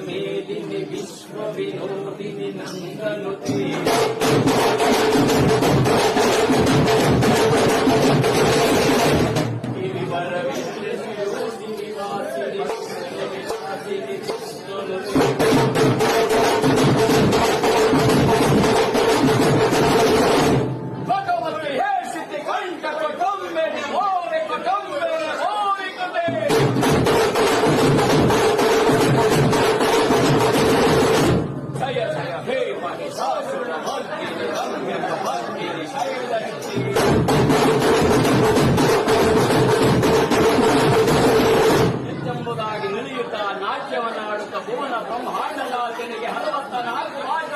ಮೇಲಿನಿ ವಿಶ್ವ ವಿನೋದಿನಿ ನಂದನುತೆ ಭಗವತಿ ಹೇ ಸಿದ್ಧಿ ಕಂಠ ಕೊಟ್ಟೊಮ್ಮೆನೆ ಮೋರೆ ಕೊಟ್ಟೊಮ್ಮೆನೆ ಮೋರೆ ಕತೆ ಜಯ ಜಯ ಹೇ ಮಹಿಷಾಸುರ ಮರ್ದಿನಿ ರಮ್ಯ ಮರ್ದಿನಿ ಶೈಲಶಕ್ತಿ ಎಂಬುದಾಗಿ ನುಡಿಯುತ್ತಾ ನಾಟ್ಯವನ್ನಾಡುತ್ತಾ ಭುವನ ಬ್ರಹ್ಮಾಂಡನಾಥನಿಗೆ 64